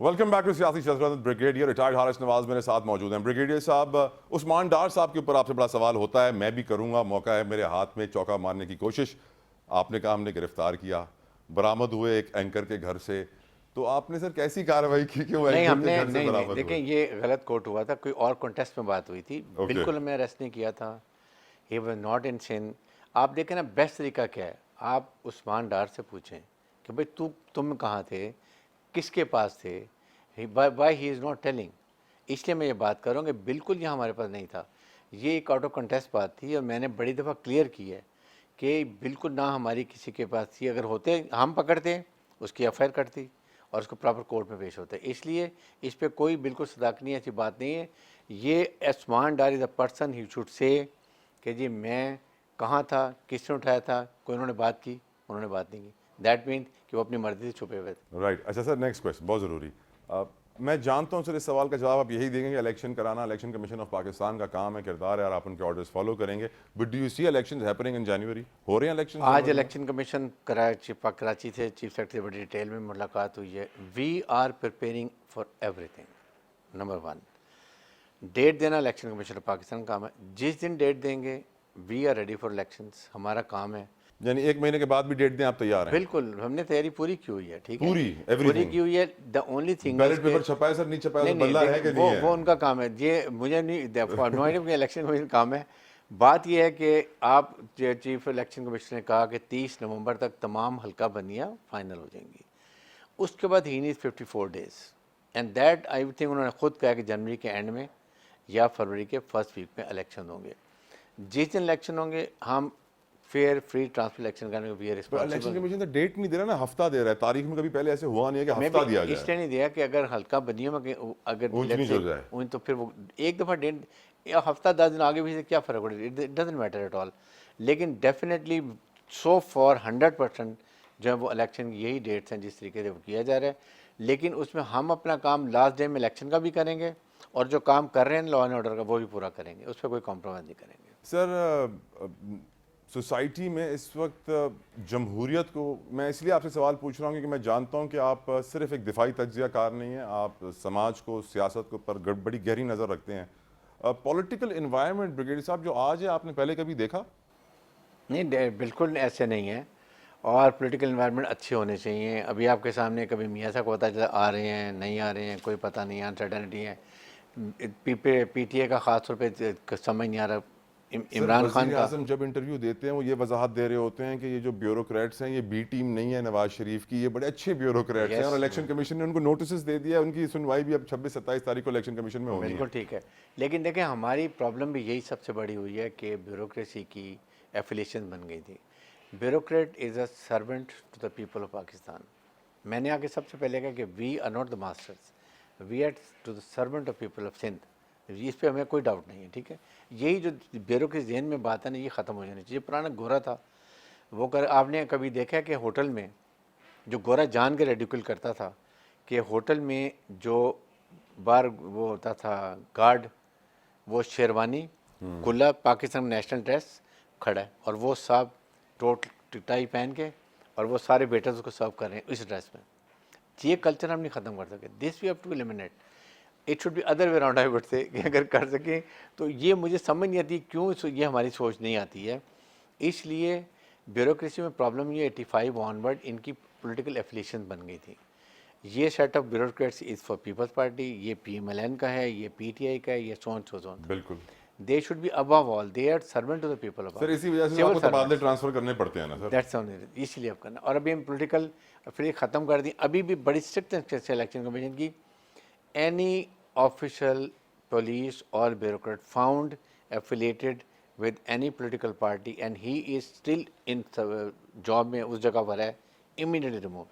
Welcome back to سیاسی شذرت. Brigadier retired Haris نواز میرے ساتھ موجود ہیں. بریگیڈیئر صاحب, عثمان ڈار صاحب کے اوپر آپ سے بڑا سوال ہوتا ہے, میں بھی کروں گا, موقع ہے میرے ہاتھ میں, چوکا مارنے کی کوشش. آپ نے کہا ہم نے گرفتار کیا, برآمد ہوئے ایک اینکر کے گھر سے, تو آپ نے سر کیسی کارروائی کی کہ وہ اینکر کے گھر سے برآمد ہوئے؟ دیکھیں یہ غلط کوٹ ہوا تھا, کوئی اور کانٹیسٹ میں بات ہوئی تھی, بالکل ہمیں اریسٹ نہیں کیا تھا. ہی واز ناٹ ان سن. آپ دیکھیں نا بیسٹ طریقہ کیا ہے, آپ عثمان ڈار سے پوچھیں کہ بھائی تم کہاں تھے, کس کے پاس تھے, why he is not telling. اس لیے میں یہ بات کروں کہ بالکل یہ ہمارے پاس نہیں تھا, یہ ایک آؤٹ آف کنٹیسٹ بات تھی, اور میں نے بڑی دفعہ کلیئر کی ہے کہ بالکل نہ ہماری کسی کے پاس تھی. اگر ہوتے ہم پکڑتے, اس کی ایف آئی آر کٹتی اور اس کو پراپر کورٹ میں پیش ہوتا ہے. اس لیے اس پہ کوئی بالکل صداقت ایسی بات نہیں ہے. یہ Usman Dar is a person, he should say کہ جی میں کہاں تھا, کس نے اٹھایا تھا, کوئی انہوں نے بات کی, انہوں نے بات نہیں کی. دیٹ مینس کہ وہ اپنی مرضی سے چھپے ہوئے تھے. رائٹ. اچھا سر, نیکسٹ کویشچن بہت ضروری. میں جانتا ہوں سر اس سوال کا جواب آپ یہی دیں گے کہ الیکشن کرانا الیکشن کمیشن آف پاکستان کا کام ہے, کردار ہے, اور آپ ان کے آرڈرز فالو کریں گے. But do you see elections happening in January? ہو رہے ہیں الیکشن؟ آج الیکشن کمیشن کراچی سے چیف سیکرٹری بڑی ڈیٹیل میں ملاقات ہوئی ہے. وی آر پریپیئرنگ فار ایوری تھنگ. نمبر 1, ڈیٹ دینا الیکشن کمیشن آف پاکستان کا کام ہے. جس دن ڈیٹ دیں گے we are ready for elections, ہمارا کام ہے. یعنی ایک مہینے کے بعد بھی ڈیٹ دیں آپ تیار ہیں؟ بالکل, ہم نے تیاری پوری کی ہوئی ہے. ٹھیک ہے, پوری کی ہوئی ہے. The only thing ballot paper چھپا ہے سر, نہیں چھپا ہے تو بلہ ہے کہ نہیں ہے؟ وہ ان کا کام ہے. یہ مجھے نہیں, الیکشن کمیشن کا کام ہے. بات یہ ہے کہ آپ چیف الیکشن کمیشن نے کہا کہ 30 نومبر تک تمام حلقہ بندیاں فائنل ہو جائیں گی. اس کے بعد he need 54 days, and that I think انہوں نے خود کہا کہ جنوری کے اینڈ میں یا فروری کے فرسٹ ویک میں الیکشن ہوں گے. جس دن الیکشن ہوں گے ہم فیئر فری ٹرانسفر الیکشن کرنے کو we are election responsible. Commission تو ڈیٹ نہیں دے رہا نا, ہفتہ دے رہا ہے. تاریخ میں کبھی پہلے ایسے ہوا نہیں ہے کہ ہفتہ دیا جائے. اس لیے نہیں دیا کہ اگر حلقہ بندیوں میں اگر اونچ نیچ ہو جائے تو پھر وہ ایک دفعہ ہفتہ 10 دن آگے بھی سے کیا فرق پڑے, it doesn't matter at all. لیکن ڈیفینیٹلی سو فار 100% جو ہے وہ الیکشن کی یہی ڈیٹس ہیں جس طریقے سے وہ کیا جا رہا ہے. لیکن اس میں ہم اپنا کام لاسٹ ڈے میں الیکشن کا بھی کریں گے, اور جو کام کر رہے ہیں لا اینڈ آرڈر کا وہ بھی پورا کریں گے. اس پہ کوئی کمپرومائز نہیں کریں گے. سر سوسائٹی میں اس وقت جمہوریت کو, میں اس لیے آپ سے سوال پوچھ رہا ہوں کیونکہ میں جانتا ہوں کہ آپ صرف ایک دفاعی تجزیہ کار نہیں ہیں, آپ سماج کو, سیاست کو پر بڑی گہری نظر رکھتے ہیں. پولیٹیکل انوائرمنٹ بریگیڈیئر صاحب جو آج ہے, آپ نے پہلے کبھی دیکھا؟ نہیں, بالکل ایسے نہیں ہے. اور پولیٹیکل انوائرمنٹ اچھے ہونے چاہیے. ابھی آپ کے سامنے کبھی میاں صاحب کو پتہ چلا آ رہے ہیں, نہیں آ رہے ہیں, کوئی پتہ نہیں, انسرٹنٹی ہے. پی ٹی اے کا خاص طور پہ سمجھ نہیں آ رہا. عمران خان وزیر کا اعظم جب انٹرویو دیتے ہیں وہ یہ وضاحت دے رہے ہوتے ہیں کہ یہ جو بیوروکریٹس ہیں یہ بی ٹیم نہیں ہے نواز شریف کی, یہ بڑے اچھے بیوروکریٹس ہیں, اور الیکشن کمیشن نے ان کو نوٹسز دے دیا. ان کی سنوائی بھی اب 26-27 تاریخ کو الیکشن کمیشن میں ہونی ہے. بالکل ٹھیک ہے. لیکن دیکھیں ہماری پرابلم بھی یہی سب سے بڑی ہوئی ہے کہ بیوروکریسی کی ایفیلیشن بن گئی تھی. Bureaucrat is a servant to the people of Pakistan. میں نے آگے سب سے پہلے کہا کہ we are not the masters, we are to the servant of people of Sindh. اس پہ ہمیں کوئی ڈاؤٹ نہیں ہے. ٹھیک ہے, یہی جو بیوروکریسی ذہن میں بات ہے نا, یہ ختم ہو جانی چاہیے. پرانا گورا تھا وہ آپ نے کبھی دیکھا کہ ہوٹل میں جو گورا جان کے ریڈیکل کرتا تھا کہ ہوٹل میں جو بار وہ ہوتا تھا گارڈ, وہ شیروانی کلا پاکستان نیشنل ڈریس کھڑا ہے, اور وہ صاحب ٹوٹ ٹائی پہن کے, اور وہ سارے ویٹرز کو سرو کر رہے ہیں اس ڈریس میں. یہ کلچر ہم نہیں ختم کر سکے. This we have to eliminate. It should be other way around. I would say کہ اگر کر سکیں تو یہ مجھے سمجھ نہیں آتی کیوں یہ ہماری سوچ نہیں آتی ہے. اس لیے بیوروکریسی میں پرابلم یہ 85 آنورڈ ان کی پولیٹیکل ایفیلیشن بن گئی تھی. یہ set of bureaucrats is for Peoples Party, یہ پی ایم ایل این کا ہے, یہ پی ٹی آئی کا ہے, یہ سون سوزون. بالکل. They should be above all, they are servant to the people. Sir اسی وجہ سے آپ کو تبادلے ٹرانسفر کرنے پڑتے ہیں نا سر. دیٹس اسی لیے اب کرنا. اور ابھی ہم پولیٹیکل پھر ختم کر دیں. ابھی بھی بڑی اسٹرکٹ ہے الیکشن کمیشن کی. اینی آفیشل پولیس اور bureaucrat found affiliated with any political party and he is still in job میں اس جگہ پر ہے, امیڈیٹلی ریموو.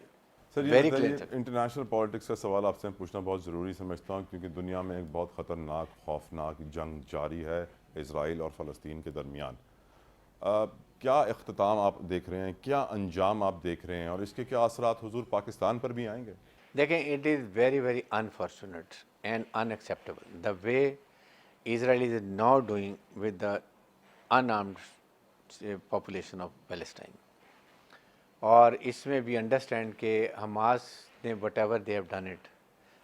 سر یہ بتائیے, انٹرنیشنل پالیٹکس کا سوال آپ سے پوچھنا بہت ضروری سمجھتا ہوں کیونکہ دنیا میں ایک بہت خطرناک, خوفناک جنگ جاری ہے اسرائیل اور فلسطین کے درمیان. کیا اختتام آپ دیکھ رہے ہیں, کیا انجام آپ دیکھ رہے ہیں, اور اس کے کیا اثرات حضور پاکستان پر بھی آئیں گے؟ دیکھیں, it is very very unfortunate and unacceptable the way Israel is now doing with the unarmed population of Palestine. اور اس میں بھی انڈرسٹینڈ کہ حماس نے whatever they have done it,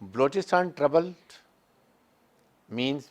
Balochistan troubled means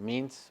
means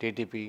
TTP,